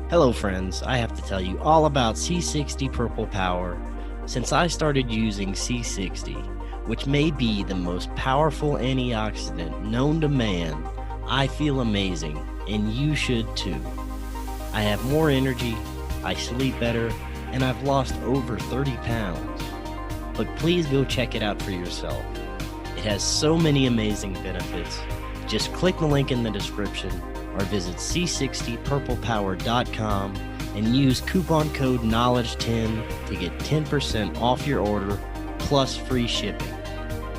Hello friends, I have to tell you all about C60 Purple Power. Since I started using C60, which may be the most powerful antioxidant known to man, I feel amazing, and you should too. I have more energy, I sleep better, and I've lost over 30 pounds. But please go check it out for yourself. It has so many amazing benefits. Just click the link in the description or visit c60purplepower.com and use coupon code KNOWLEDGE10 to get 10% off your order plus free shipping.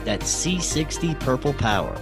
That's C60 Purple Power.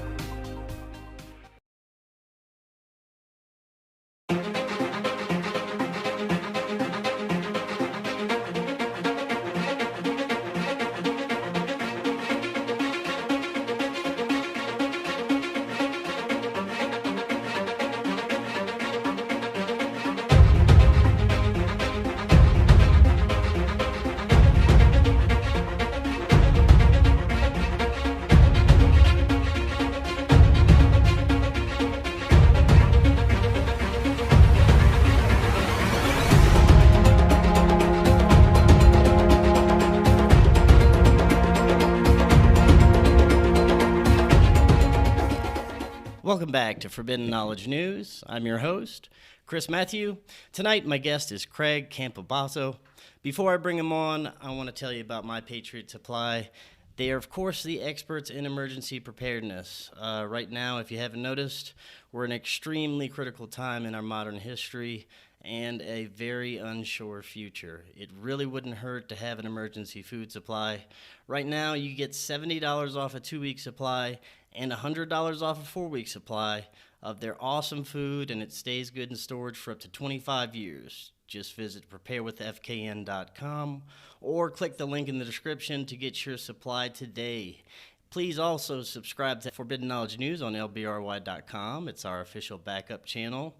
Welcome back to Forbidden Knowledge News. I'm your host, Chris Matthew. Tonight, my guest is Craig Campobasso. Before I bring him on, I want to tell you about My Patriot Supply. They are, of course, the experts in emergency preparedness. Right now, if you haven't noticed, we're in an extremely critical time in our modern history and a very unsure future. It really wouldn't hurt to have an emergency food supply. Right now, you get $70 off a 2-week supply and $100 off a 4-week supply of their awesome food, and it stays good in storage for up to 25 years. Just visit preparewithfkn.com or click the link in the description to get your supply today. Please also subscribe to Forbidden Knowledge News on lbry.com. It's our official backup channel.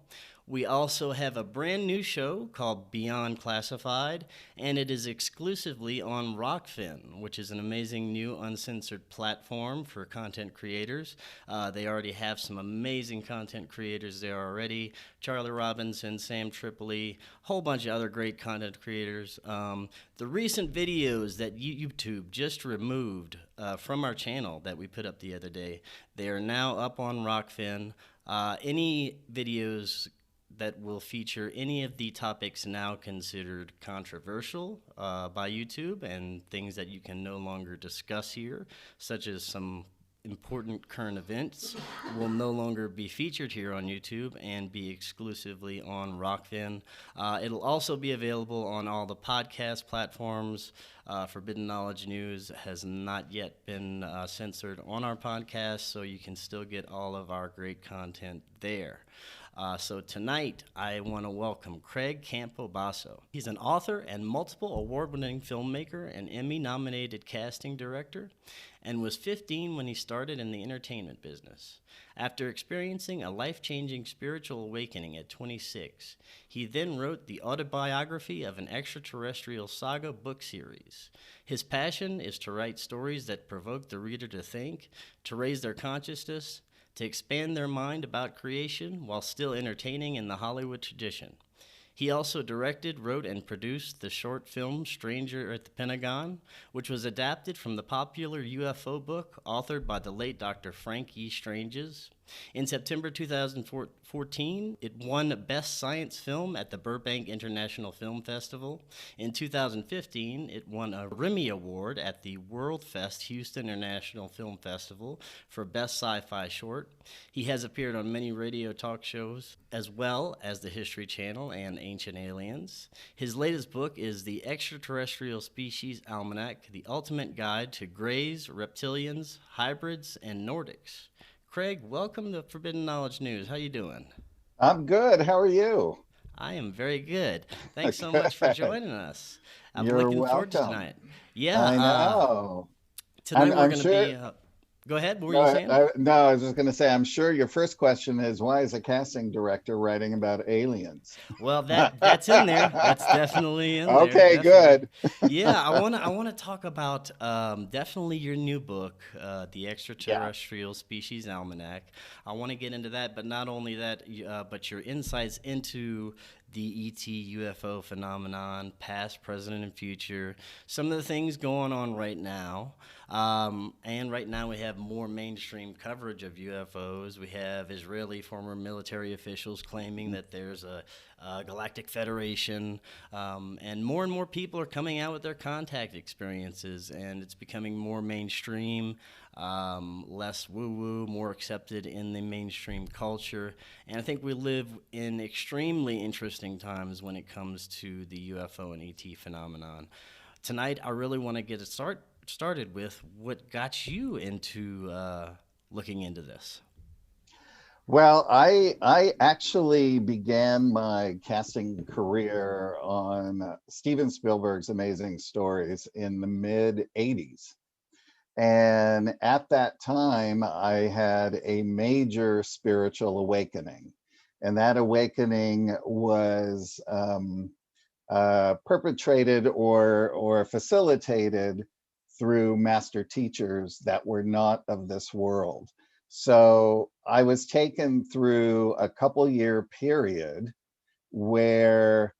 We also have a brand new show called Beyond Classified, and it is exclusively on Rokfin, which is an amazing new uncensored platform for content creators. They already have some amazing content creators there already. Charlie Robinson, Sam Tripoli, a whole bunch of other great content creators. The recent videos that YouTube just removed from our channel that we put up the other day, they are now up on Rokfin. Any videos that will feature any of the topics now considered controversial by YouTube and things that you can no longer discuss here, such as some important current events, will no longer be featured here on YouTube and be exclusively on Rokfin. It'll also be available on all the podcast platforms. Forbidden Knowledge News has not yet been censored on our podcast, so you can still get all of our great content there. So tonight, I want to welcome Craig Campobasso. He's an author and multiple award-winning filmmaker and Emmy-nominated casting director, and was 15 when he started in the entertainment business. After experiencing a life-changing spiritual awakening at 26, he then wrote the autobiography of an extraterrestrial saga book series. His passion is to write stories that provoke the reader to think, to raise their consciousness, to expand their mind about creation while still entertaining in the Hollywood tradition. He also directed, wrote, and produced the short film Stranger at the Pentagon, which was adapted from the popular UFO book authored by the late Dr. Frank E. Stranges. In September 2014, it won Best Science Film at the Burbank International Film Festival. In 2015, it won a Remy Award at the World Fest Houston International Film Festival for Best Sci-Fi Short. He has appeared on many radio talk shows, as well as the History Channel and Ancient Aliens. His latest book is The Extraterrestrial Species Almanac, the ultimate guide to greys, reptilians, hybrids, and Nordics. Craig, welcome to Forbidden Knowledge News. How you doing? I'm good. How are you? I am very good. Thanks so much for joining us. I'm You're looking forward to welcome. tonight. Yeah, I know. tonight we're I'm going to sure. be... go ahead, what were No, you saying? no, I was just going to say, I'm sure your first question is, why is a casting director writing about aliens? Well, that's in there. That's definitely in there. Okay, Definitely. good. Yeah, I want to talk about definitely your new book, The Yeah. Extraterrestrial Species Almanac. I want to get into that, but not only that, but your insights into the ET UFO phenomenon, past, present, and future, some of the things going on right now. And right now we have more mainstream coverage of UFOs. We have Israeli former military officials claiming that there's a galactic federation, and more people are coming out with their contact experiences, and it's becoming more mainstream, less woo-woo, more accepted in the mainstream culture. And I think we live in extremely interesting times when it comes to the UFO and ET phenomenon. Tonight, I really want to get it started with what got you into looking into this. Well, I actually began my casting career on Steven Spielberg's Amazing Stories in the mid 80s. And at that time, I had a major spiritual awakening. And that awakening was perpetrated or facilitated through master teachers that were not of this world. So I was taken through a couple-year period where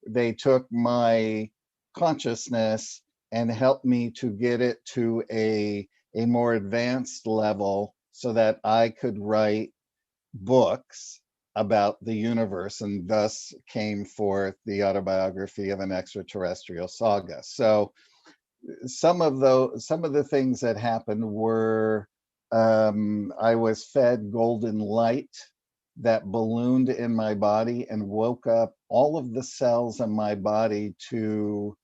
they took my consciousness and helped me to get it to a more advanced level so that I could write books about the universe, and thus came forth the autobiography of an extraterrestrial saga. So some of the things that happened were I was fed golden light that ballooned in my body and woke up all of the cells in my body to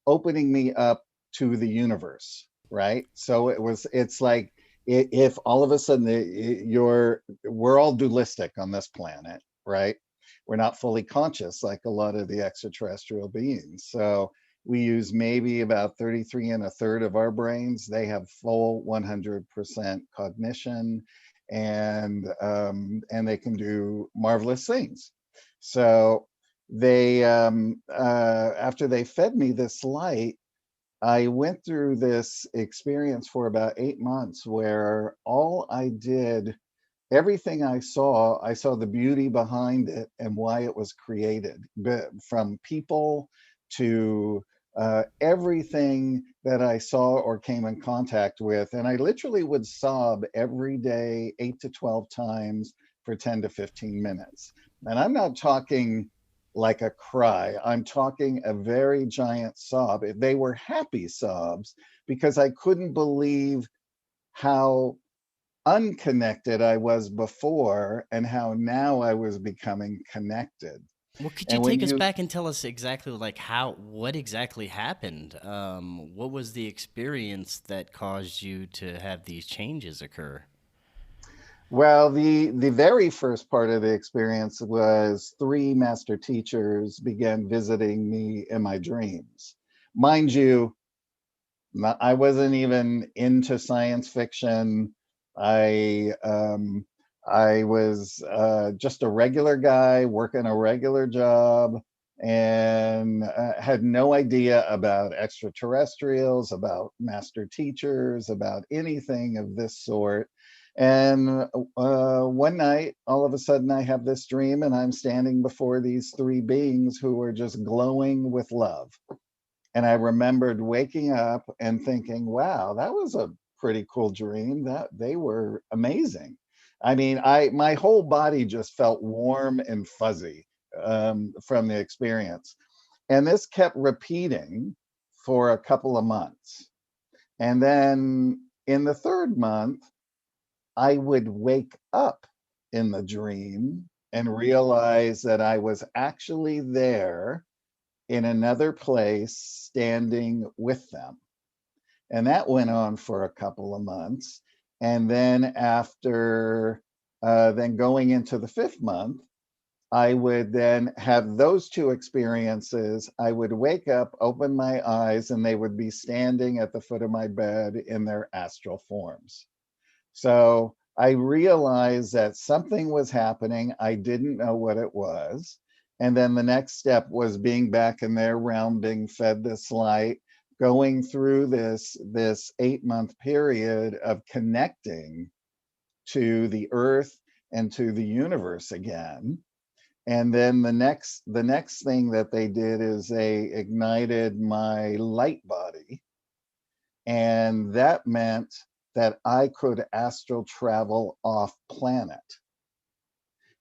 opening me up to the universe, right? So it's like if all of a sudden we're all dualistic on this planet, right? We're not fully conscious like a lot of the extraterrestrial beings. So we use maybe about 33 and a third of our brains. They have full 100% cognition, and they can do marvelous things. So they after they fed me this light, I went through this experience for about 8 months where all I did, everything I saw the beauty behind it and why it was created, from people to everything that I saw or came in contact with. And I literally would sob every day, 8 to 12 times for 10 to 15 minutes. And I'm not talking like a cry, I'm talking a very giant sob. They were happy sobs because I couldn't believe how unconnected I was before and how now I was becoming connected. Well, could you And when take us you back and tell us exactly like what exactly happened? What was the experience that caused you to have these changes occur? Well, the very first part of the experience was three master teachers began visiting me in my dreams. Mind you, I wasn't even into science fiction. I I was just a regular guy working a regular job, and had no idea about extraterrestrials, about master teachers, about anything of this sort. And one night, all of a sudden, I have this dream, and I'm standing before these three beings who are just glowing with love. And I remembered waking up and thinking, wow, that was a pretty cool dream. That they were amazing. I mean, my whole body just felt warm and fuzzy from the experience. And this kept repeating for a couple of months. And then in the third month, I would wake up in the dream and realize that I was actually there in another place standing with them. And that went on for a couple of months. And then after then going into the fifth month, I would then have those two experiences. I would wake up, open my eyes, and they would be standing at the foot of my bed in their astral forms. So I realized that something was happening. I didn't know what it was. And then the next step was being back in their realm, being fed this light, going through this 8 month period of connecting to the earth and to the universe again. And then the next thing that they did is they ignited my light body, and that meant that I could astral travel off planet.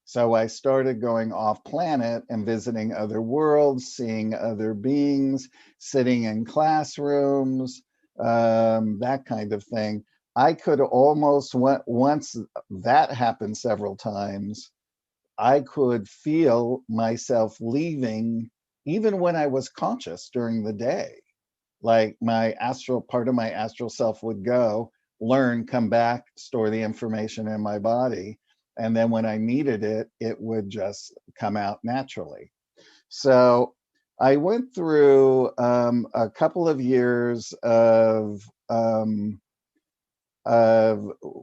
So I started going off planet and visiting other worlds, seeing other beings, sitting in classrooms, that kind of thing. I could almost, once that happened several times, I could feel myself leaving even when I was conscious during the day. Like my astral part of my astral self would go, learn, come back, store the information in my body. And then when I needed it, it would just come out naturally. So I went through a couple of years of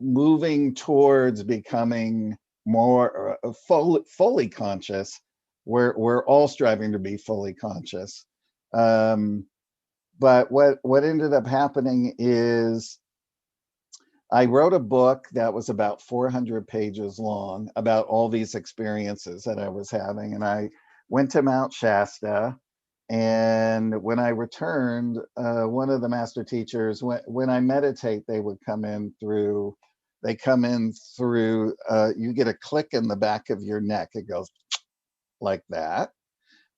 moving towards becoming more fully conscious. We're all striving to be fully conscious. Um, but what ended up happening is I wrote a book that was about 400 pages long about all these experiences that I was having, and I went to Mount Shasta. And when I returned, one of the master teachers, when I meditate, they would come in through. They come in through. You get a click in the back of your neck. It goes like that,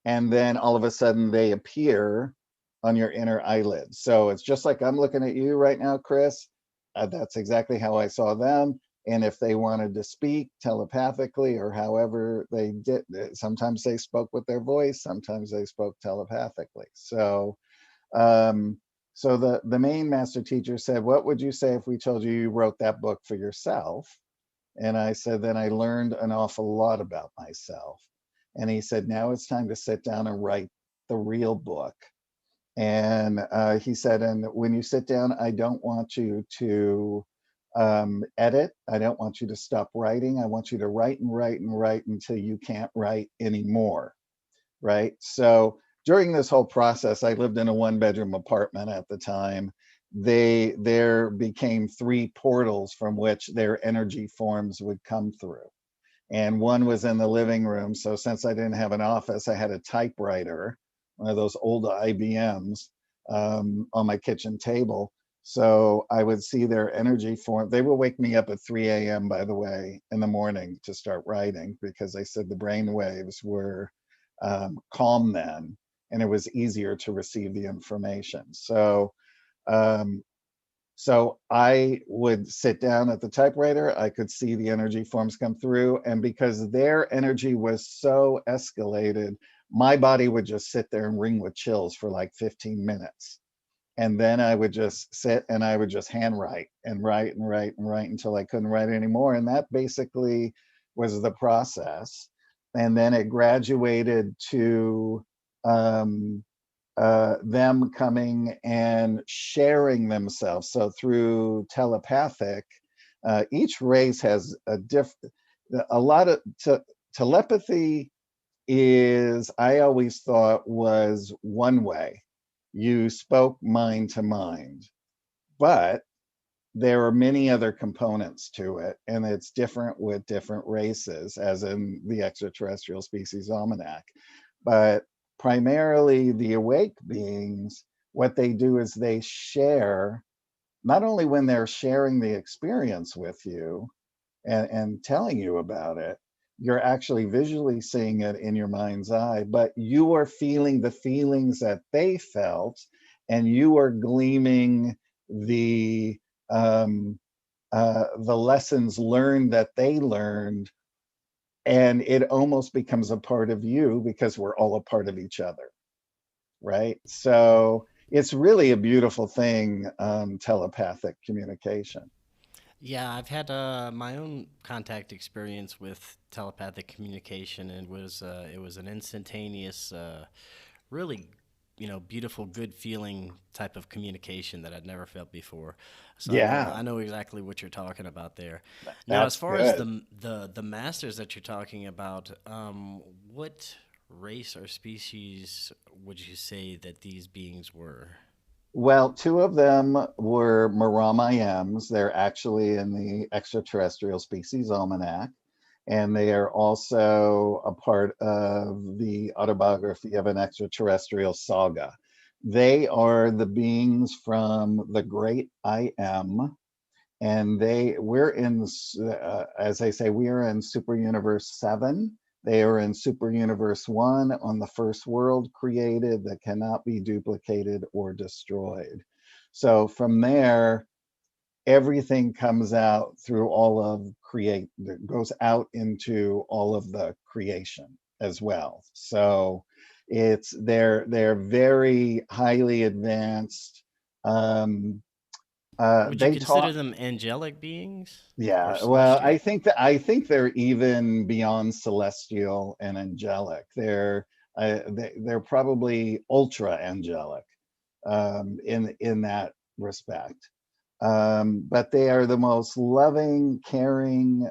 and then all of a sudden they appear on your inner eyelid. So it's just like I'm looking at you right now, Chris. That's exactly how I saw them. And if they wanted to speak telepathically or however they did, sometimes they spoke with their voice, sometimes they spoke telepathically. Um, so the main master teacher said, "What would you say if we told you you wrote that book for yourself?" And I said, "Then I learned an awful lot about myself." And he said, "Now it's time to sit down and write the real book." And he said, "And when you sit down, I don't want you to edit. I don't want you to stop writing. I want you to write and write and write until you can't write anymore." Right. So during this whole process, I lived in a one-bedroom apartment at the time. There became three portals from which their energy forms would come through. And one was in the living room. So since I didn't have an office, I had a typewriter, one of those old IBMs, on my kitchen table. So I would see their energy form. They would wake me up at 3 a.m., by the way, in the morning to start writing, because they said the brain waves were calm then, and it was easier to receive the information. Um, so I would sit down at the typewriter, I could see the energy forms come through, and because their energy was so escalated, my body would just sit there and ring with chills for like 15 minutes. And then I would just sit and I would just handwrite and write and write and write until I couldn't write anymore. And that basically was the process. And then it graduated to um, them coming and sharing themselves. So through telepathic, each race has a lot of telepathy is, I always thought, was one way. You spoke mind to mind, but there are many other components to it, and it's different with different races, as in the Extraterrestrial Species Almanac. But primarily, the awake beings, what they do is they share, not only when they're sharing the experience with you and telling you about it, you're actually visually seeing it in your mind's eye, but you are feeling the feelings that they felt, and you are gleaming the the lessons learned that they learned, and it almost becomes a part of you because we're all a part of each other, right? So it's really a beautiful thing, telepathic communication. Yeah, I've had my own contact experience with telepathic communication, and it was an instantaneous, really, beautiful, good feeling type of communication that I'd never felt before. So Yeah, I know exactly what you're talking about there. Now, as that's far as good. the masters that you're talking about, what race or species would you say that these beings were? Well, two of them were Maramayams. They're actually in the Extraterrestrial Species Almanac. and they are also a part of the autobiography of an extraterrestrial saga. They are the beings from the great I Am, and we're in, as I say, we are in super universe 7. They are in super universe 1, on the first world created that cannot be duplicated or destroyed. So from there, everything comes out through all of goes out into all of the creation as well. So they're very highly advanced. um Would you they consider taught them angelic beings or Yeah, well, celestial? I think they're even beyond celestial and angelic. They're probably ultra angelic, in that respect. But they are the most loving, caring,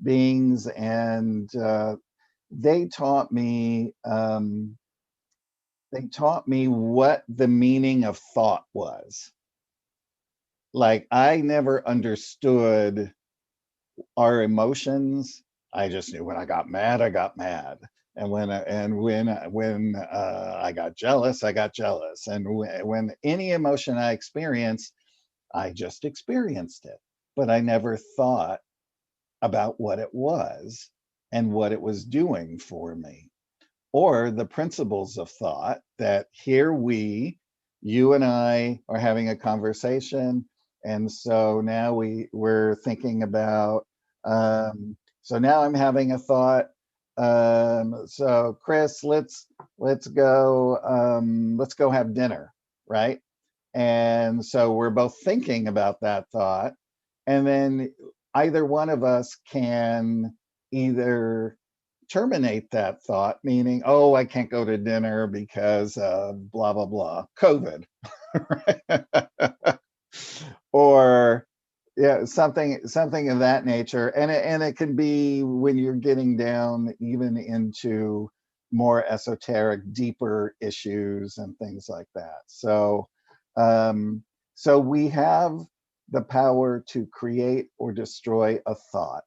beings, and they taught me what the meaning of thought was. Like, I never understood our emotions. I just knew when I got mad, I got mad. And when I got jealous, I got jealous. And when any emotion I experienced, I just experienced it. But I never thought about what it was and what it was doing for me, or the principles of thought, that here you and I are having a conversation. And so now we're thinking about, so now I'm having a thought. So Chris, let's go have dinner, right? And so we're both thinking about that thought. And then either one of us can either terminate that thought, meaning, oh, I can't go to dinner because of blah, blah, blah, COVID. Or yeah, something of that nature. And it can be when you're getting down even into more esoteric, deeper issues and things like that. Um, so we have the power to create or destroy a thought.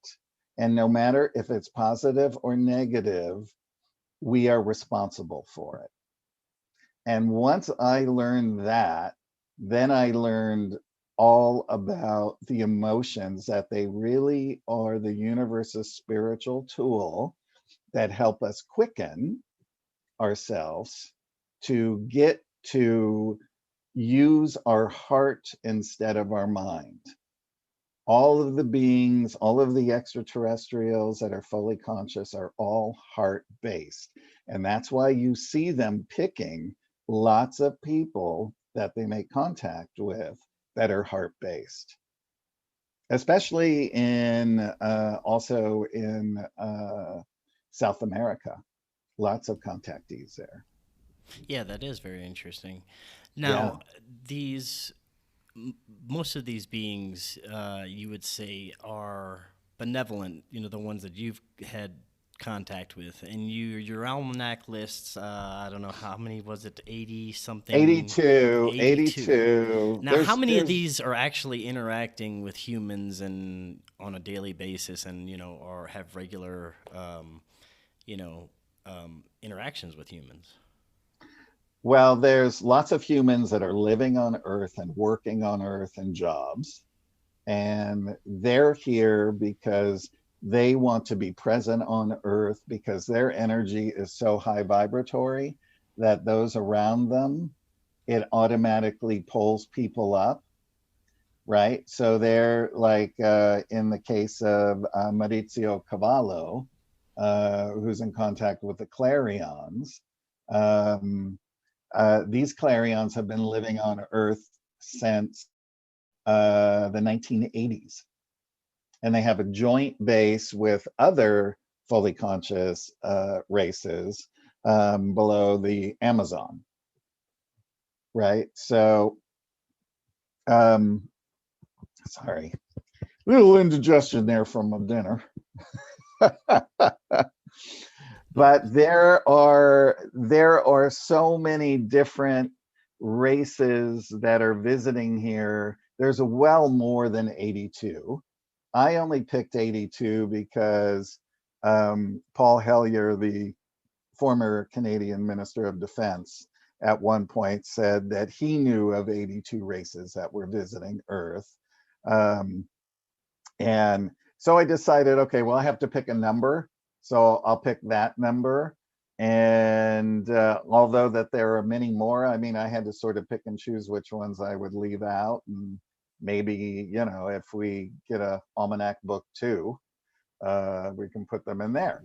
And no matter if it's positive or negative, we are responsible for it. And once I learned that, then I learned all about the emotions, that they really are the universe's spiritual tool that help us quicken ourselves to get to use our heart instead of our mind. All of the beings, all of the extraterrestrials that are fully conscious are all heart based. And that's why you see them picking lots of people that they make contact with that are heart based, especially also in South America. Lots of contactees there. Yeah, that is very interesting. Yeah. Now, these m- most of these beings, you would say, are benevolent. You know, the ones that you've had contact with, and your almanac lists. I don't know how many was it, 80 something, 82, 82. 82. Now, how many of these are actually interacting with humans and on a daily basis, and or have regular, you know, interactions with humans? Well, there's lots of humans that are living on Earth and working on Earth in jobs. And they're here because they want to be present on Earth, because their energy is so high vibratory that those around them, it automatically pulls people up, right? So they're like, in the case of Maurizio Cavallo, who's in contact with the Clarions. Um, these Clarions have been living on Earth since the 1980s, and they have a joint base with other fully conscious races below the Amazon, right? So, um, sorry, little indigestion there from my dinner. But there are so many different races that are visiting here. There's well more than 82. I only picked 82 because Paul Hellyer, the former Canadian Minister of Defense, at one point said that he knew of 82 races that were visiting Earth. Um, and so I decided, okay, well, I have to pick a number. So I'll pick that number. And although that there are many more, I mean, I had to sort of pick and choose which ones I would leave out. And maybe, you know, if we get a Almanac book too, we can put them in there.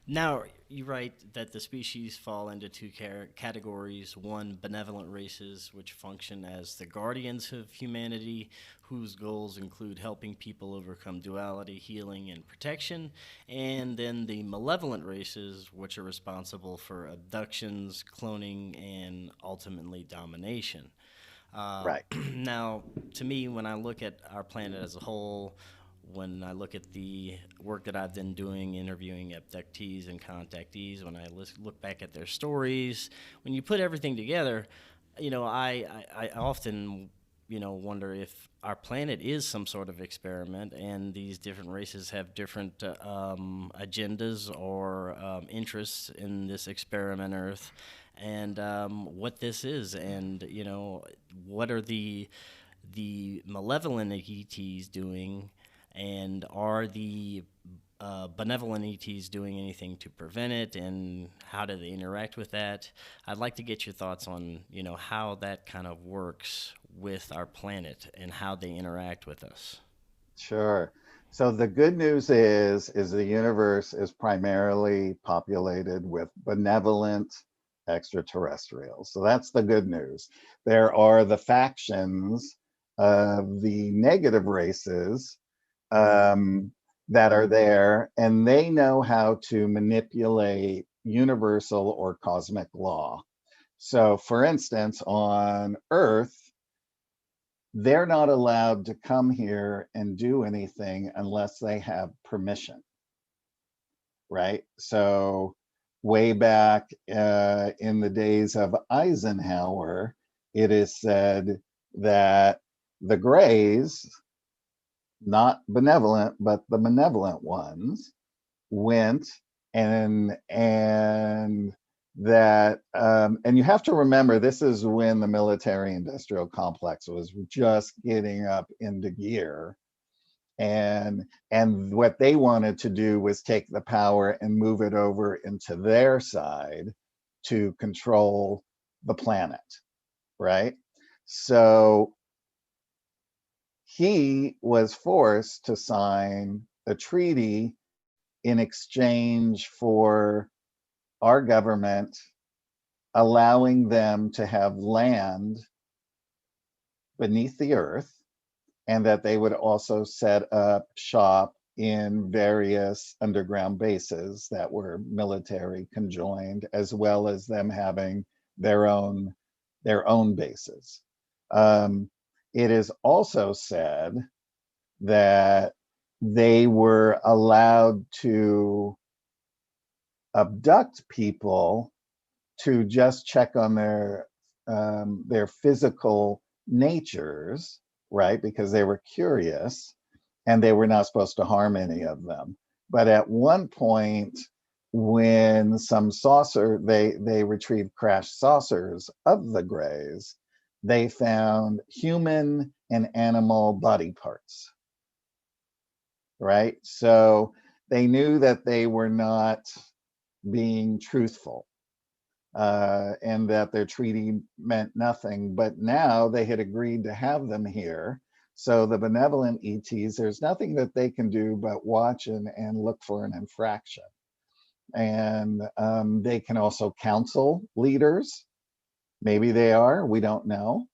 Now, you write that the species fall into two categories: one, benevolent races, which function as the guardians of humanity, whose goals include helping people overcome duality, healing, and protection; and then the malevolent races, which are responsible for abductions, cloning, and ultimately domination. Uh, Right. Now, to me, when I look at our planet as a whole, when I look at the work that I've been doing, interviewing abductees and contactees, when I look back at their stories, when you put everything together, I often, wonder if our planet is some sort of experiment and these different races have different agendas or interests in this experiment Earth, and what this is, and, what are the malevolent ETs doing, and are the benevolent ETs doing anything to prevent it, and how do they interact with that? I'd like to get your thoughts on, how that kind of works with our planet and how they interact with us. Sure. So the good news is the universe is primarily populated with benevolent extraterrestrials. So that's the good news. There are the factions of the negative races um, that are there, and they know how to manipulate universal or cosmic law. So, for instance, on Earth, they're not allowed to come here and do anything unless they have permission, right? So, way back in the days of Eisenhower, it is said that the Greys, not benevolent, but the malevolent ones, went and that and you have to remember this is when the military industrial complex was just getting up into gear, and what they wanted to do was take the power and move it over into their side to control the planet, right? So he was forced to sign a treaty in exchange for our government allowing them to have land beneath the earth, and that they would also set up shop in various underground bases that were military conjoined, as well as them having their own their own bases. Um, it is also said that they were allowed to abduct people to just check on their physical natures, right? Because they were curious and they were not supposed to harm any of them. But at one point, when some saucer they retrieved crashed saucers of the Greys, they found human and animal body parts, right? So they knew that they were not being truthful, and that their treaty meant nothing. But now they had agreed to have them here. So the benevolent ETs, there's nothing that they can do but watch and look for an infraction. And they can also counsel leaders. Maybe they are, we don't know.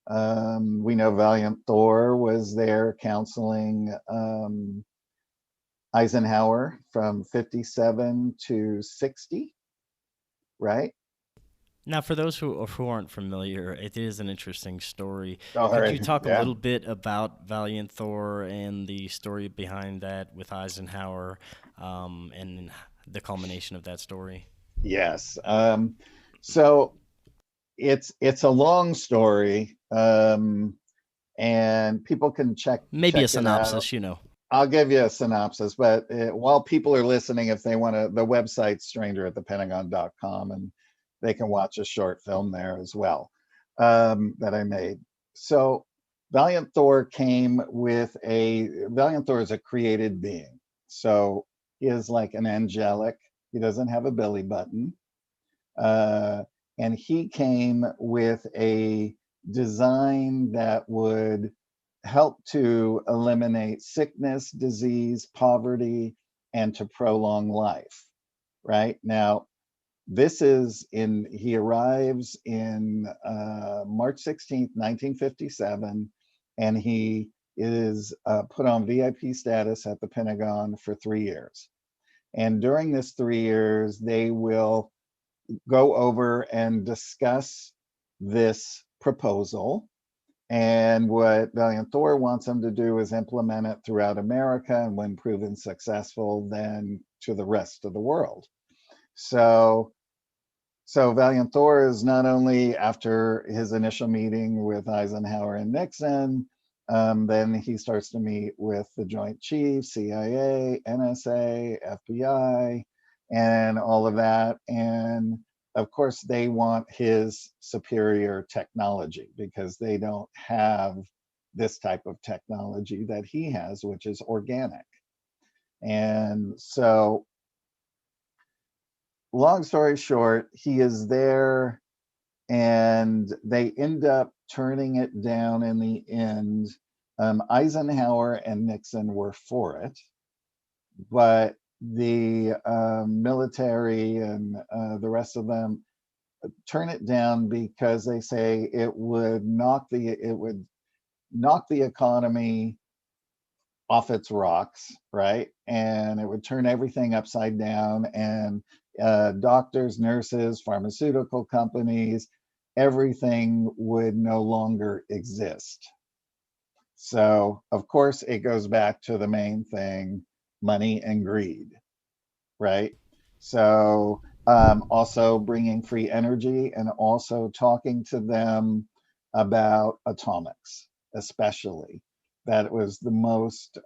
We know Valiant Thor was there counseling Eisenhower from 57 to 60, right? Now, for those who aren't familiar, it is an interesting story. All Could you right, talk a yeah. little bit about Valiant Thor and the story behind that with Eisenhower, and the culmination of that story? Yes. So it's a long story. and people can Maybe a check it out. synopsis, you know. I'll give you a synopsis, but while people are listening, if they want to, the website's strangeratthepentagon.com, and they can watch a short film there as well, that I made. So Valiant Thor Valiant Thor is a created being. So he is like an angelic. He doesn't have a belly button. And he came with a design that would help to eliminate sickness, disease, poverty, and to prolong life. Right now, he arrives in March 16th, 1957, and he is put on VIP status at the Pentagon for 3 years. And during this 3 years, they will go over and discuss this proposal. And what Valiant Thor wants them to do is implement it throughout America, and when proven successful, then to the rest of the world. So Valiant Thor is not only, after his initial meeting with Eisenhower and Nixon, then he starts to meet with the Joint Chiefs, CIA, NSA, FBI, and all of that. And of course, they want his superior technology because they don't have this type of technology that he has, which is organic. And so, long story short, he is there, and they end up turning it down in the end. Eisenhower and Nixon were for it, but the military and the rest of them turn it down because they say it would knock the economy off its rocks, right? And it would turn everything upside down, and doctors, nurses, pharmaceutical companies, everything would no longer exist. So, of course, it goes back to the main thing, money and greed, right? So, also bringing free energy, and also talking to them about atomics, especially. That was the most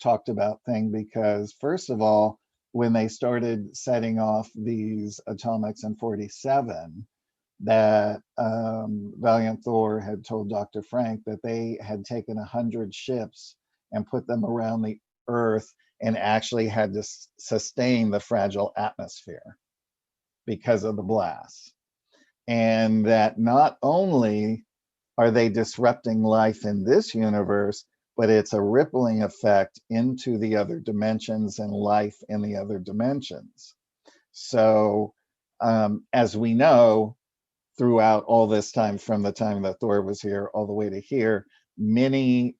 talked about thing because, first of all, when they started setting off these atomics in 47, that Valiant Thor had told Dr. Frank that they had taken 100 ships and put them around the Earth and actually had to sustain the fragile atmosphere because of the blast. And that not only are they disrupting life in this universe, but it's a rippling effect into the other dimensions and life in the other dimensions. So, as we know, throughout all this time, from the time that Thor was here all the way to here, many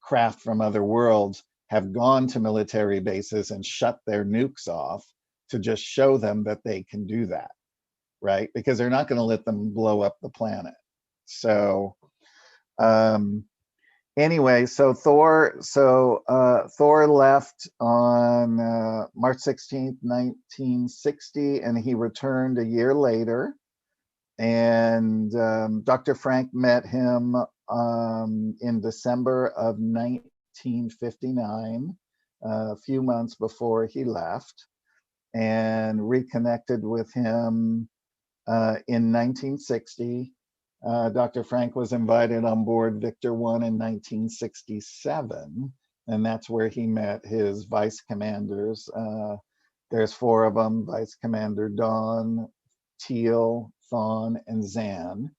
craft from other worlds have gone to military bases and shut their nukes off to just show them that they can do that, right? Because they're not going to let them blow up the planet. So, anyway, so Thor left on March 16th, 1960, and he returned a year later. And Dr. Frank met him in December of 1959, a few months before he left, and reconnected with him in 1960. Dr. Frank was invited on board Victor 1 in 1967, and that's where he met his vice commanders. There's 4 of them: Vice Commander Dawn, Teal, Thawne, and Zan.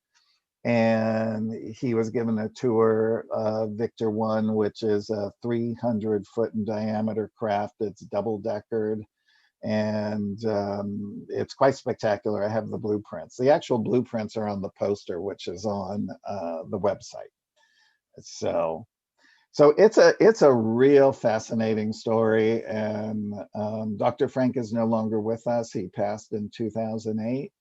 And he was given a tour of Victor 1, which is a 300-foot in diameter craft. It's double-deckered, and it's quite spectacular. I have the blueprints. The actual blueprints are on the poster, which is on the website. So it's a real fascinating story. And Dr. Frank is no longer with us. He passed in 2008.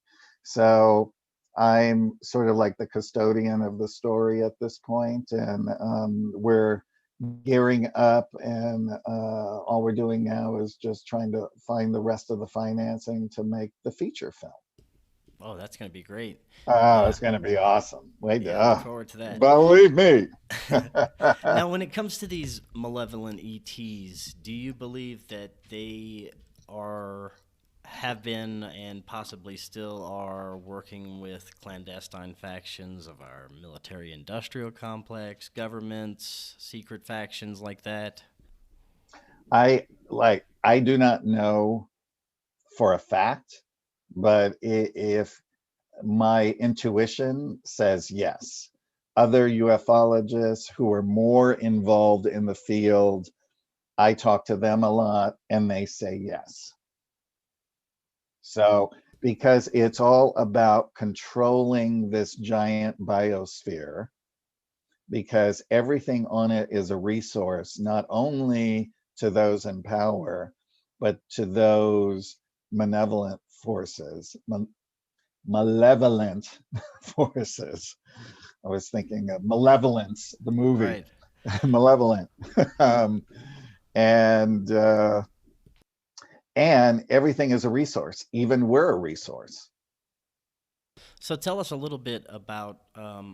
So I'm sort of like the custodian of the story at this point, and we're gearing up, and all we're doing now is just trying to find the rest of the financing to make the feature film. Oh, that's going to be great. Oh, Uh, it's going to be awesome. Wait, yeah, I look forward to that. believe me. Now, when it comes to these malevolent ETs, do you believe that they are, have been, and possibly still are working with clandestine factions of our military industrial complex, governments, secret factions like that? I do not know for a fact, but if my intuition says yes. Other ufologists who are more involved in the field, I talk to them a lot and they say yes. So, because it's all about controlling this giant biosphere, because everything on it is a resource, not only to those in power, but to those malevolent forces, malevolent forces. I was thinking of Malevolence, the movie, Right. Malevolent, um, and uh, and everything is a resource. Even we're a resource. So tell us a little bit about,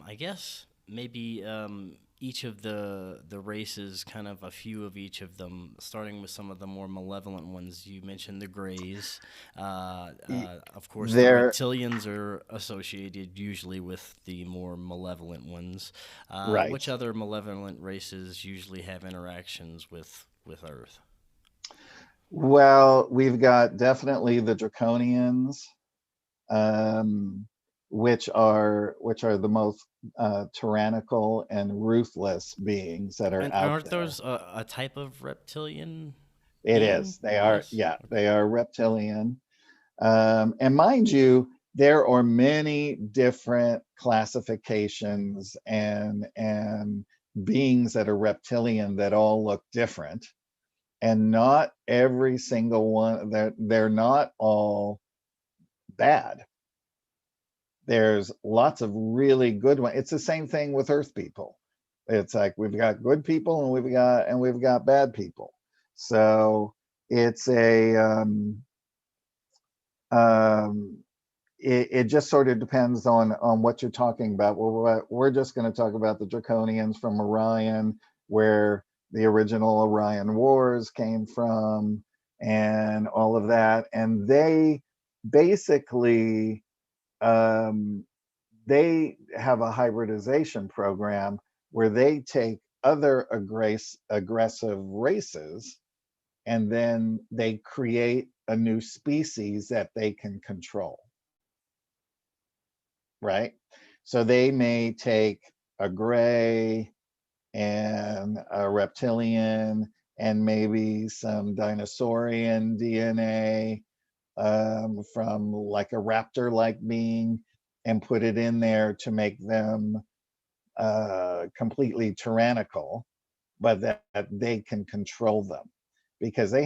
I guess maybe each of the races, kind of a few of each of them, starting with some of the more malevolent ones. You mentioned the Greys. Of course, the They're reptilians are associated usually with the more malevolent ones. right. Which other malevolent races usually have interactions with Earth? Well, we've got definitely the draconians, um, which are the most tyrannical and ruthless beings that are And out aren't there. those a type of reptilian It being? is. They are. Yes. Yeah, they are reptilian. And mind you, there are many different classifications and beings that are reptilian that all look different. And not every single one, they're not all bad. There's lots of really good ones. It's the same thing with Earth people. It's like we've got good people and we've got bad people. So it's a um, it just sort of depends on what you're talking about. Well, we're just going to talk about the Draconians from Orion, where the original Orion Wars came from, and all of that. And they basically um, they have a hybridization program where they take other aggressive races and then they create a new species that they can control, right? So they may take a gray and a reptilian and maybe some dinosaurian DNA from like a raptor like being and put it in there to make them completely tyrannical, but that they can control them because they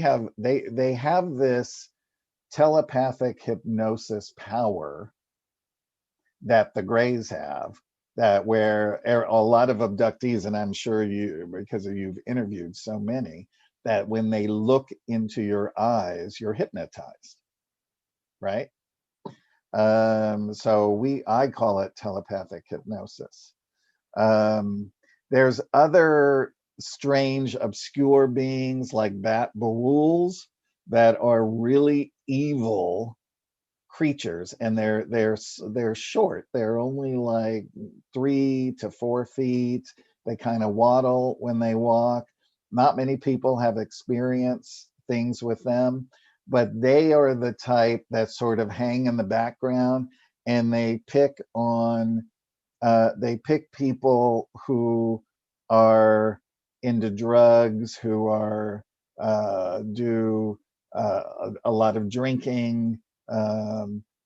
have this telepathic hypnosis power that the Greys have, that where a lot of abductees, and I'm sure you, because you've interviewed so many, that when they look into your eyes, you're hypnotized, right? So I call it telepathic hypnosis. Um, there's other strange, obscure beings like bat baruls that are really evil creatures, and they're short. They're only like 3 to 4 feet. They kind of waddle when they walk. Not many people have experienced things with them, but they are the type that sort of hang in the background, and they pick people who are into drugs, who are do a lot of drinking,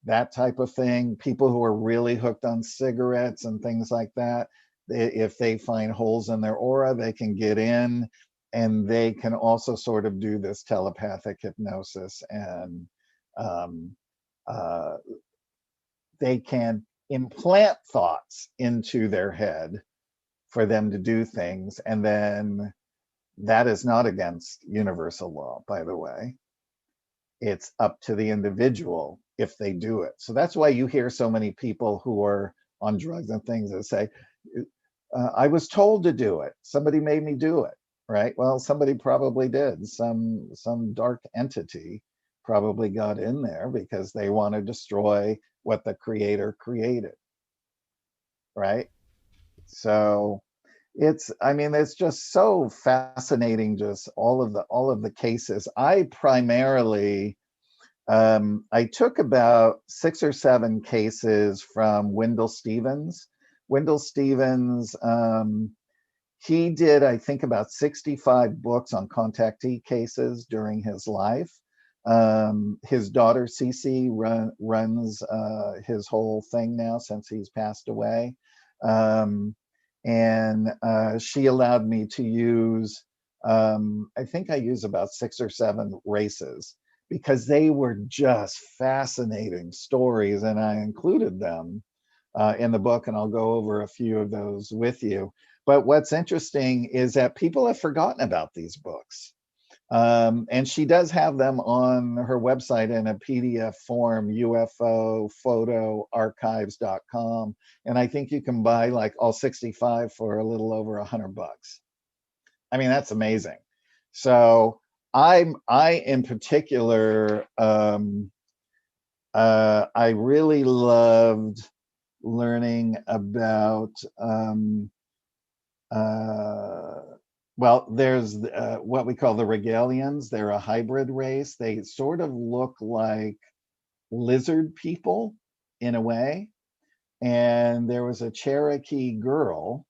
that type of thing. People who are really hooked on cigarettes and things like that. If they find holes in their aura, they can get in, and they can also sort of do this telepathic hypnosis, and um, uh, they can implant thoughts into their head for them to do things. And then that is not against universal law, by the way. It's up to the individual if they do it. So that's why you hear so many people who are on drugs and things that say, I was told to do it. Somebody made me do it, right? Well, somebody probably did. Some dark entity probably got in there because they want to destroy what the creator created, right? So I mean, it's just so fascinating, just all of the cases. I primarily I took about 6 or 7 cases from Wendell Stevens. Wendell Stevens, he did, I think, about 65 books on contactee cases during his life. His daughter Cece runs his whole thing now since he's passed away. Um, and she allowed me to use, I think I use about 6 or 7 races because they were just fascinating stories, and I included them in the book, and I'll go over a few of those with you. But what's interesting is that people have forgotten about these books. And she does have them on her website in a PDF form, ufophotoarchives.com. And I think you can buy like all 65 for a little over $100. I mean, that's amazing. So I in particular, I really loved learning about uh, well, there's what we call the Regalians. They're a hybrid race. They sort of look like lizard people in a way. And there was a Cherokee girl,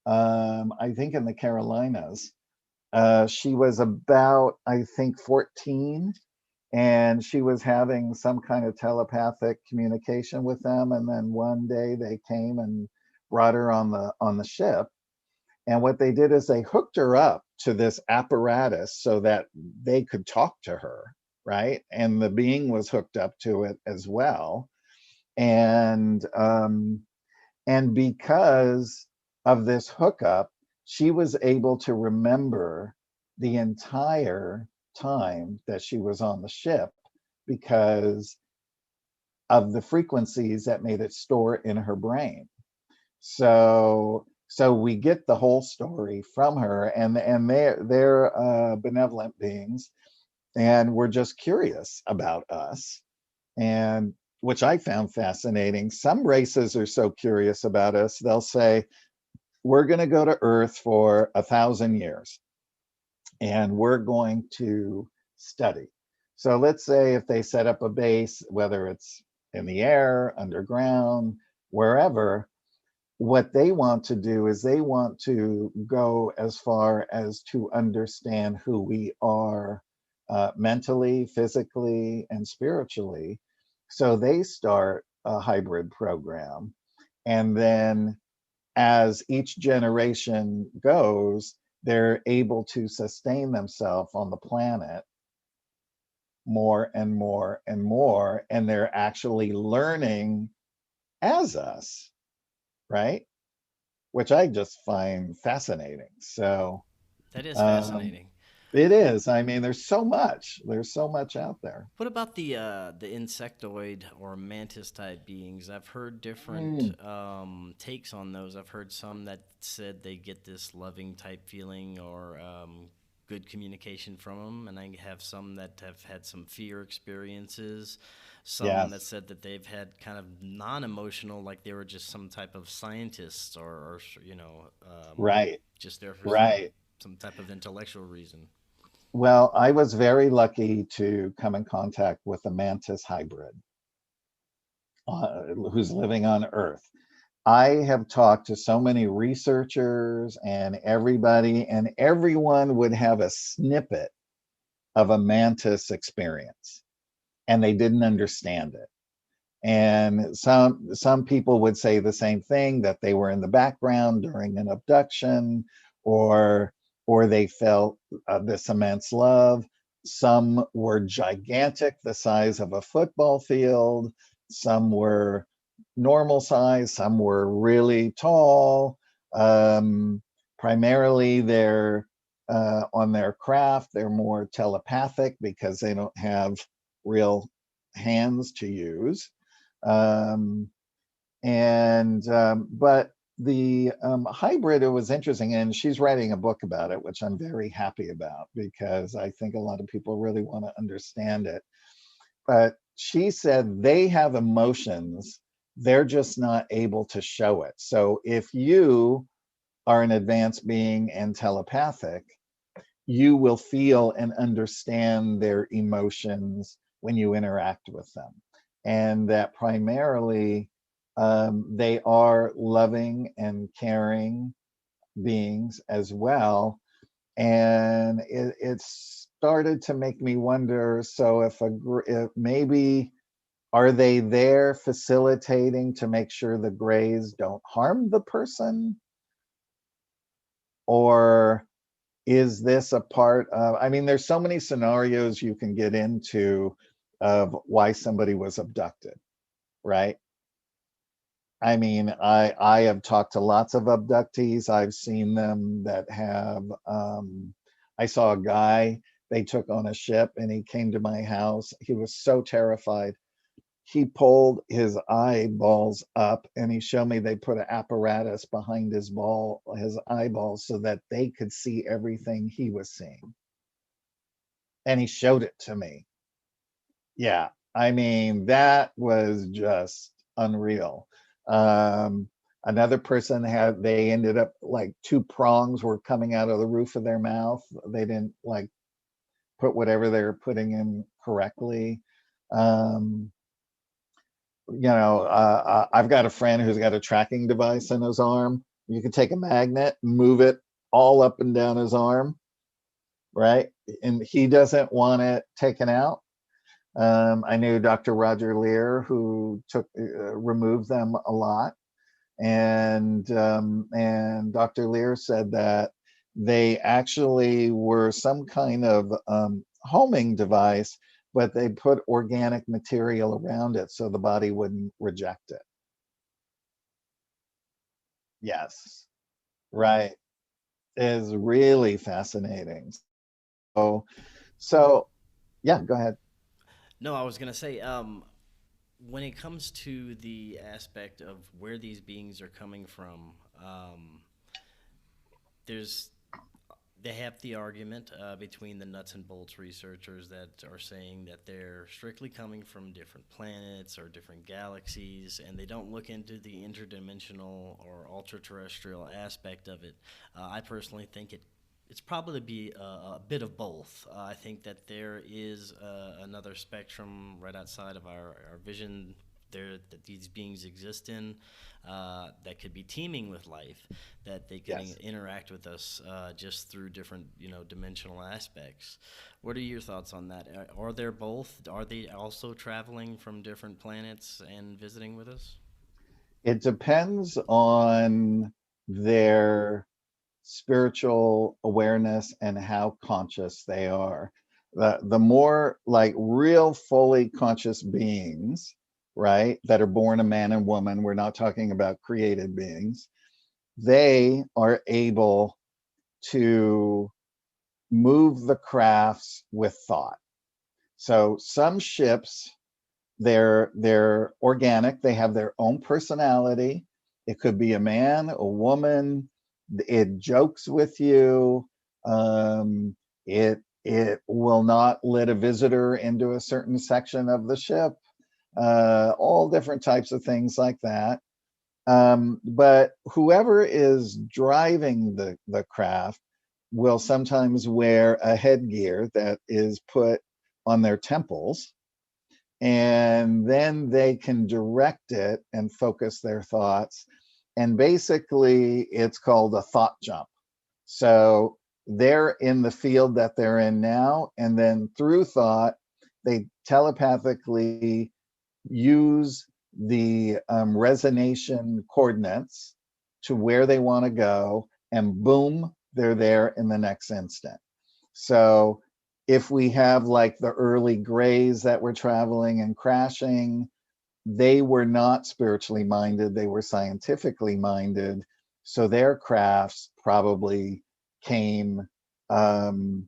I think in the Carolinas. She was about, I think, 14, and she was having some kind of telepathic communication with them. And then one day they came and brought her on the ship, and what they did is they hooked her up to this apparatus so that they could talk to her, right? And the being was hooked up to it as well. And because of this hookup, she was able to remember the entire time that she was on the ship because of the frequencies that made it store in her brain. So we get the whole story from her, and they're benevolent beings, and we're just curious about us, and which I found fascinating. Some races are so curious about us, they'll say, we're going to go to Earth for 1,000 years, and we're going to study. So let's say if they set up a base, whether it's in the air, underground, wherever, what they want to do is they want to go as far as to understand who we are mentally, physically, and spiritually. So they start a hybrid program. And then as each generation goes, they're able to sustain themselves on the planet more and more and more. And they're actually learning as us, right? Which I just find fascinating. So That is um, fascinating. it is. I mean, there's so much. There's so much out there. What about the insectoid or mantis type beings? I've heard different Mm, takes on those. I've heard some that said they get this loving type feeling or good communication from them, and I have some that have had some fear experiences. Some that yes. said that they've had kind of non-emotional, like they were just some type of scientists or Right. just there for Right. some type of intellectual reason. Well, I was very lucky to come in contact with a mantis hybrid who's living on Earth. I have talked to so many researchers and everybody, and everyone would have a snippet of a mantis experience, and they didn't understand it. And some people would say the same thing, that they were in the background during an abduction, or or they felt this immense love. Some were gigantic, the size of a football field. Some were normal size. Some were really tall. Um, Primarily, they're on their craft. They're more telepathic because they don't have real hands to use. Um, but the hybrid, it was interesting, and she's writing a book about it, which I'm very happy about because I think a lot of people really want to understand it. But she said they have emotions, they're just not able to show it. So if you are an advanced being and telepathic, you will feel and understand their emotions when you interact with them. And that primarily they are loving and caring beings as well. And it started to make me wonder, so if maybe are they there facilitating to make sure the grays don't harm the person? Or is this a part of, I mean, there's so many scenarios you can get into of why somebody was abducted, right? I mean, I have talked to lots of abductees. I've seen them that have, I saw a guy they took on a ship and he came to my house. He was so terrified. He pulled his eyeballs up and he showed me they put an apparatus behind his eyeballs so that they could see everything he was seeing. And he showed it to me. Yeah, I mean, that was just unreal. Um, Another person they ended up like two prongs were coming out of the roof of their mouth. They didn't like put whatever they were putting in correctly. Um, I've got a friend who's got a tracking device in his arm. You can take a magnet, move it all up and down his arm, right? And he doesn't want it taken out. I knew Dr. Roger Lear, who removed them a lot, and Dr. Lear said that they actually were some kind of homing device, but they put organic material around it so the body wouldn't reject it. Yes, right. Is really fascinating. So, so yeah, go ahead. No, I was gonna say, when it comes to the aspect of where these beings are coming from, there's they have the argument between the nuts and bolts researchers that are saying that they're strictly coming from different planets or different galaxies, and they don't look into the interdimensional or ultra terrestrial aspect of it. I personally think it's probably be a bit of both. I think that there is another spectrum right outside of our vision there that these beings exist in, that could be teeming with life, that they could Yes. interact with us just through different dimensional aspects. What are your thoughts on that? Are there both? Are they also traveling from different planets and visiting with us? It depends on their spiritual awareness and how conscious they are. The more like real fully conscious beings, right, that are born a man and woman, we're not talking about created beings, they are able to move the crafts with thought. So some ships, they're organic, they have their own personality. It could be a man, a woman, it jokes with you. It will not let a visitor into a certain section of the ship. All different types of things like that. But whoever is driving the craft will sometimes wear a headgear that is put on their temples, and then they can direct it and focus their thoughts. And basically, it's called a thought jump. So they're in the field that they're in now, and then through thought, they telepathically use the resonation coordinates to where they want to go, and boom, they're there in the next instant. So if we have like the early grays that were traveling and crashing, they were not spiritually minded, they were scientifically minded. So their crafts probably came um,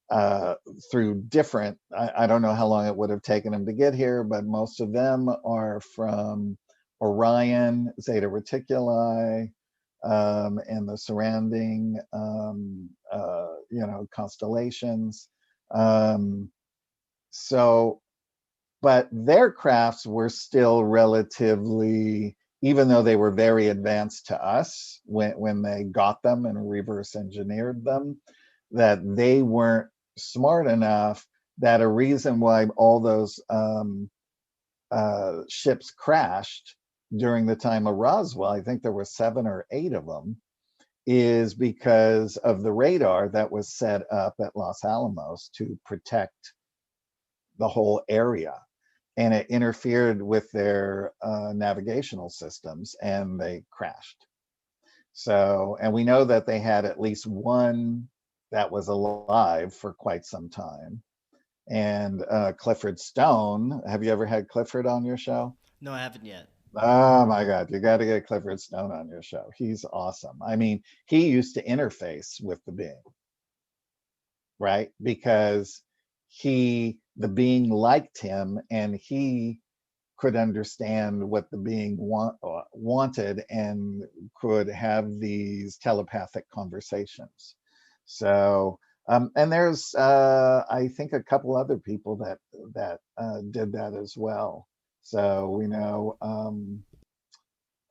uh, through different, I don't know how long it would have taken them to get here, but most of them are from Orion, Zeta Reticuli, and the surrounding, constellations. Um, so, but their crafts were still relatively, even though they were very advanced to us when they got them and reverse engineered them, that they weren't smart enough, that a reason why all those ships crashed during the time of Roswell, I think there were 7 or 8 of them, is because of the radar that was set up at Los Alamos to protect the whole area. And it interfered with their navigational systems and they crashed. So, and we know that they had at least one that was alive for quite some time. And Clifford Stone, have you ever had Clifford on your show? No, I haven't yet. Oh my God, you got to get Clifford Stone on your show. He's awesome. I mean, he used to interface with the being, right? Because the being liked him and he could understand what the being wanted and could have these telepathic conversations. So, and there's, I think, a couple other people that did that as well. So we know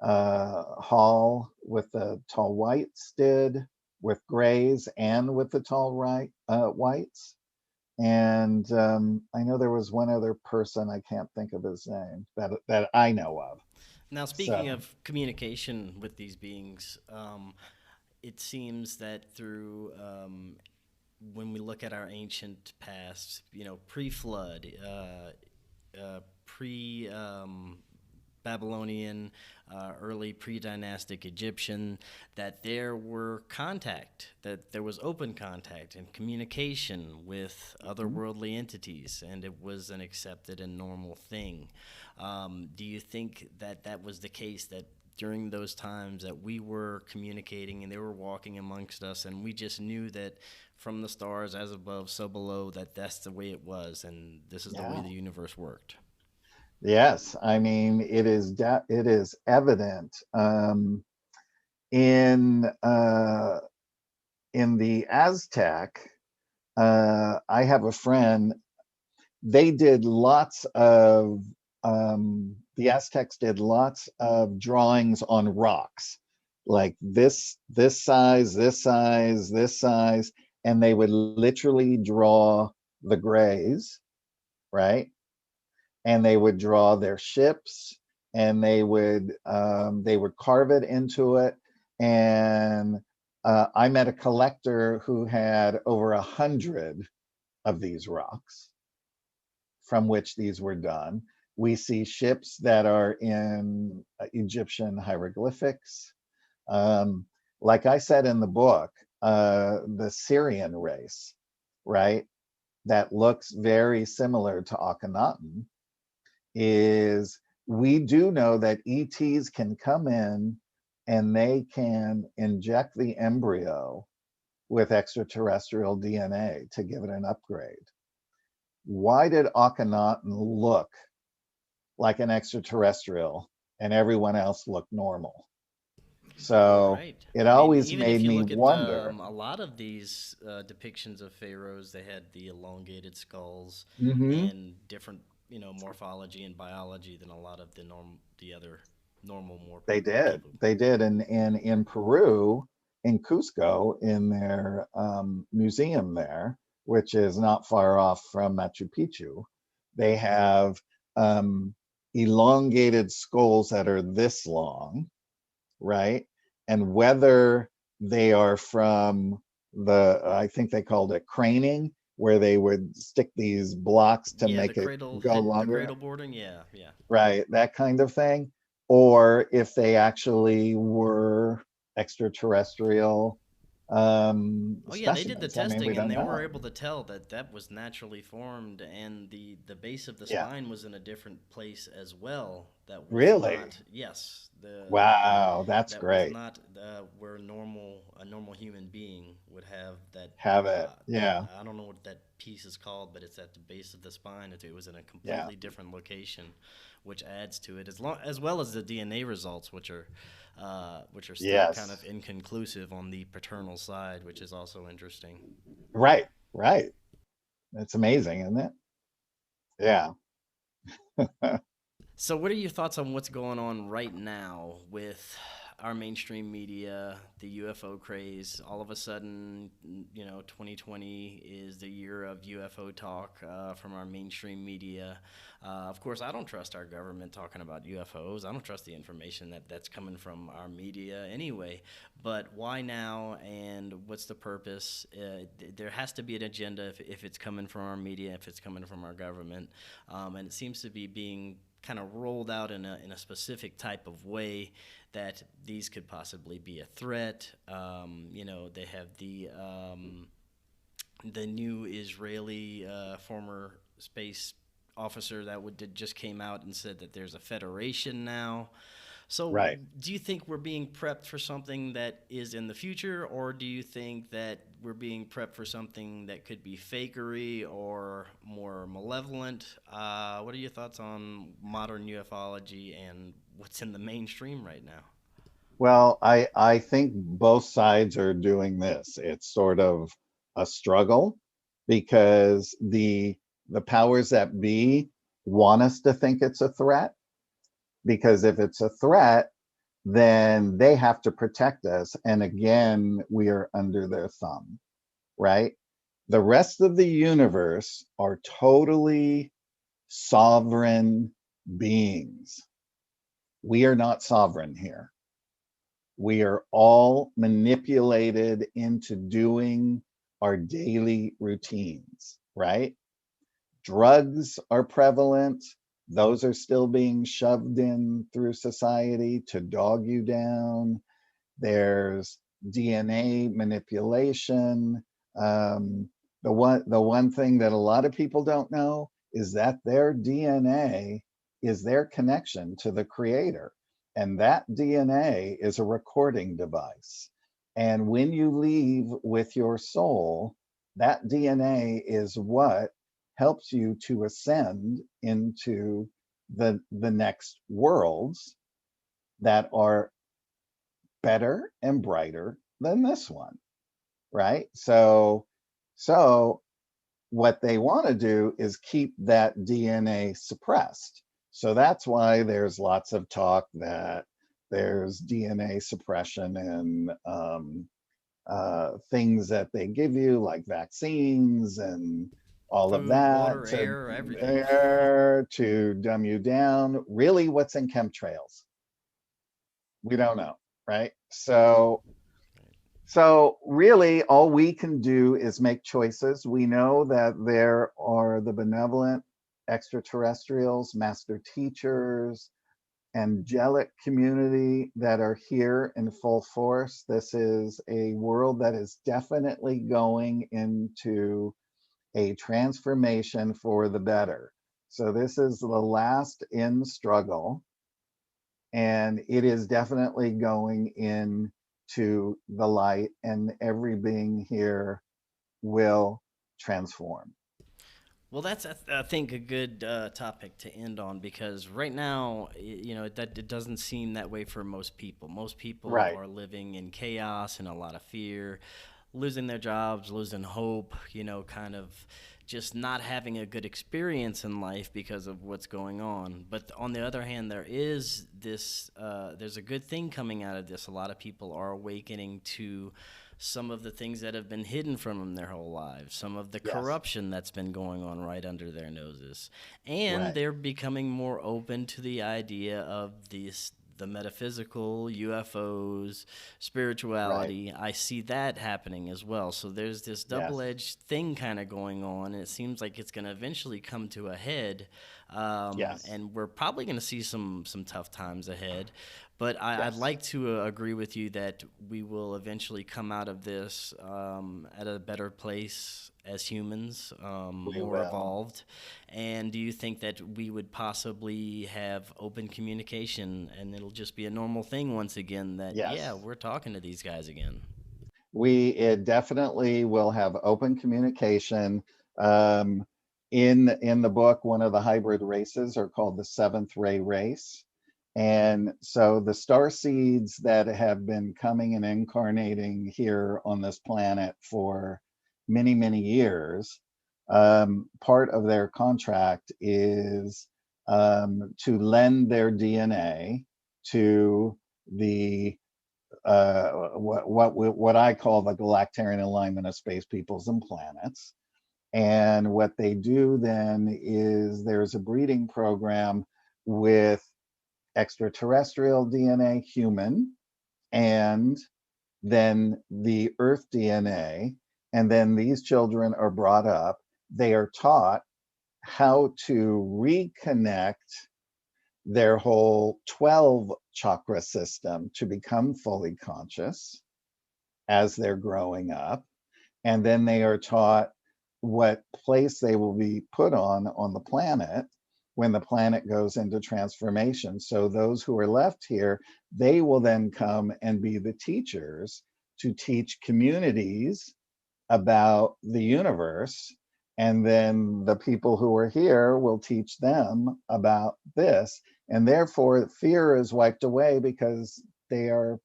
Hall with the tall whites did, with grays and with the tall whites. And I know there was one other person, I can't think of his name, that I know of. Now, speaking So of communication with these beings, it seems that through when we look at our ancient past, pre-flood, pre Babylonian, early pre dynastic Egyptian, that there were contact, that there was open contact and communication with otherworldly entities, and it was an accepted and normal thing. Do you think that that was the case, that during those times that we were communicating and they were walking amongst us, and we just knew that from the stars, as above, so below, that that's the way it was, and this is the way yeah, the universe worked? yes, I mean it is evident in the Aztec. I have a friend. They did lots of the Aztecs did lots of drawings on rocks, like this size, this size, this size, and they would literally draw the grays, right? And they would draw their ships, and they would carve it into it. And I met a collector who had over 100 of these rocks from which these were done. We see ships that are in Egyptian hieroglyphics. Um, like I said in the book, the Syrian race, right, that looks very similar to Akhenaten, is we do know that ETs can come in and they can inject the embryo with extraterrestrial DNA to give it an upgrade. Why did Akhenaten look like an extraterrestrial and everyone else looked normal? So Right. it I mean, always even if made you me look at wonder. a lot of these depictions of pharaohs, they had the elongated skulls Hmm. and different, morphology and biology than a lot of the other normal more They did. people. They did. And in Peru, in Cusco, in their museum there, which is not far off from Machu Picchu, they have um, elongated skulls that are this long, right? And whether they are from I think they called it craning, where they would stick these blocks to Yeah, make it go the longer, cradle boarding. Yeah, yeah. right? That kind of thing. Or if they actually were extraterrestrial Oh yeah, they did the specimens. I mean, we testing and don't they were know. able to tell that that was naturally formed, and the base of the Yeah. spine was in a different place as well. that was Really? not, yes, Wow, that's that was great. not where a normal human being would have that. Have it. That Yeah. I don't know what that piece is called, but it's at the base of the spine. It was in a Yeah. completely different location, which adds to it, as well as the DNA results, which are still kind of Yes. inconclusive on the paternal side, which is also interesting. Right. Right. It's amazing, isn't it? Yeah. So, what are your thoughts on what's going on right now with our mainstream media, the UFO craze? All of a sudden, 2020 is the year of UFO talk from our mainstream media. Of course, I don't trust our government talking about UFOs. I don't trust the information that's coming from our media anyway. But why now, and what's the purpose? There has to be an agenda if it's coming from our media, if it's coming from our government. And it seems to be being kind of rolled out in a specific type of way that these could possibly be a threat. They have the new Israeli former space officer that just came out and said that there's a federation now. So, Right. do you think we're being prepped for something that is in the future, or do you think that we're being prepped for something that could be fakery or more malevolent? What are your thoughts on modern ufology and what's in the mainstream right now? Well, I think both sides are doing this. It's sort of a struggle because the powers that be want us to think it's a threat, because if it's a threat, then they have to protect us. And again, we are under their thumb, right? The rest of the universe are totally sovereign beings. We are not sovereign here. We are all manipulated into doing our daily routines, right? Drugs are prevalent. Those are still being shoved in through society to dog you down. There's DNA manipulation. Um, the one thing that a lot of people don't know is that their DNA is their connection to the creator. And that DNA is a recording device. And when you leave with your soul, that DNA is what helps you to ascend into the next worlds that are better and brighter than this one, right? So what they want to do is keep that DNA suppressed. So that's why there's lots of talk that there's DNA suppression and things that they give you, like vaccines and all of Food, that, water, air, everything. to dumb you down. Really, what's in chemtrails? We don't know, right? So really, all we can do is make choices. We know that there are the benevolent extraterrestrials, master teachers, angelic community that are here in full force. This is a world that is definitely going into a transformation for the better. So this is the last in struggle, and it is definitely going into the light, and every being here will transform. Well, that's I think a good topic to end on because right now, that it doesn't seem that way for most people. Most people Right. are living in chaos and a lot of fear, losing their jobs, losing hope. Kind of just not having a good experience in life because of what's going on. But on the other hand, there is this. There's a good thing coming out of this. A lot of people are awakening to some of the things that have been hidden from them their whole lives, some of the Yes. corruption that's been going on right under their noses. And Right. they're becoming more open to the idea of the metaphysical, UFOs, Right. spirituality. I see that happening as well. So there's this Yes. double-edged thing kind of going on, and it seems like it's going to eventually come to a head. Yes. And we're probably going to see some tough times ahead. But I'd Yes. like to agree with you that we will eventually come out of this at a better place as humans, We more will. evolved? And do you think that we would possibly have open communication and it'll just be a normal thing once again that, yeah, Yes. we're talking to these guys again? We it definitely will have open communication. Um, in the book, one of the hybrid races are called the seventh ray race. And so the star seeds that have been coming and incarnating here on this planet for many, many years, part of their contract is to lend their DNA to the what I call the Galactarian Alignment of Space Peoples and Planets. And what they do then is there's a breeding program with extraterrestrial DNA, human, and then the Earth DNA. And then these children are brought up. They are taught how to reconnect their whole 12 chakra system to become fully conscious as they're growing up. And then they are taught what place they will be put on the planet when the planet goes into transformation. So those who are left here, they will then come and be the teachers to teach communities about the universe. And then the people who are here will teach them about this. And therefore, fear is wiped away because they are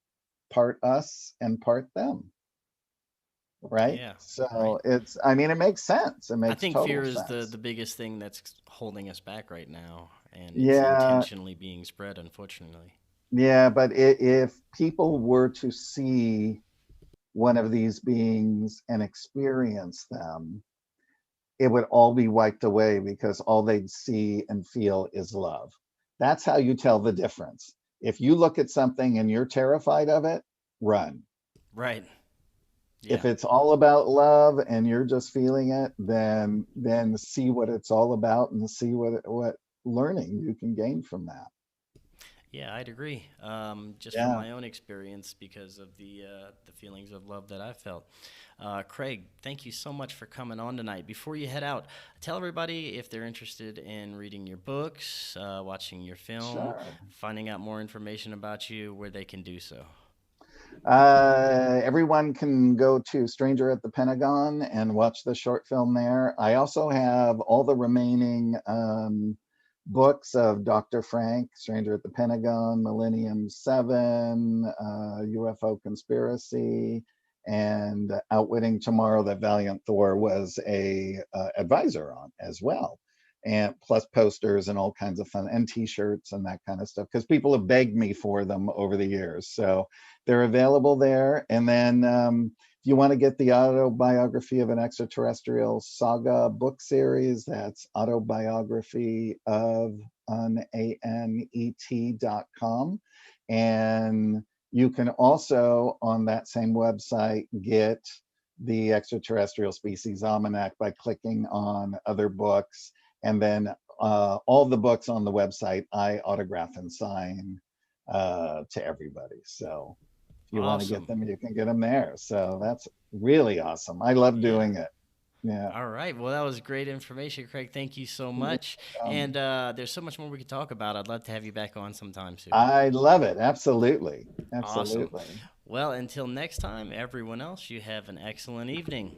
part us and part them, right? Yeah, right. So it's, I mean, it makes sense. It I makes think fear total is the sense. the biggest thing that's holding us back right now, and it's Yeah, intentionally being spread, unfortunately. yeah, but if people were to see one of these beings and experience them, it would all be wiped away because all they'd see and feel is love. That's how you tell the difference. If you look at something and you're terrified of it, run. Right. If Yeah. it's all about love and you're just feeling it, then see what it's all about and see what learning you can gain from that. Yeah, I'd agree. Just from Yeah, my own experience, because of the feelings of love that I felt. Craig, thank you so much for coming on tonight. Before you head out, tell everybody if they're interested in reading your books, watching your film, sure. finding out more information about you, where they can do so. Everyone can go to Stranger at the Pentagon and watch the short film there. I also have all the remaining books of Dr. Frank, Stranger at the Pentagon, Millennium 7, UFO Conspiracy, and Outwitting Tomorrow that Valiant Thor was a advisor on as well. And plus posters and all kinds of fun and t-shirts and that kind of stuff because people have begged me for them over the years. So they're available there. And then if you want to get the autobiography of an extraterrestrial saga book series, that's autobiography of an anet.com. And you can also on that same website get the extraterrestrial species almanac by clicking on other books. And then all the books on the website I autograph and sign to everybody. So if you want to get Awesome. them, you can get them there. So that's really awesome. I love Yeah. doing it. Yeah. All right. Well, that was great information, Craig. Thank you so much. And there's so much more we could talk about. I'd love to have you back on sometime soon. I love it. Absolutely. Awesome. Absolutely. Well, until next time, everyone else, you have an excellent evening.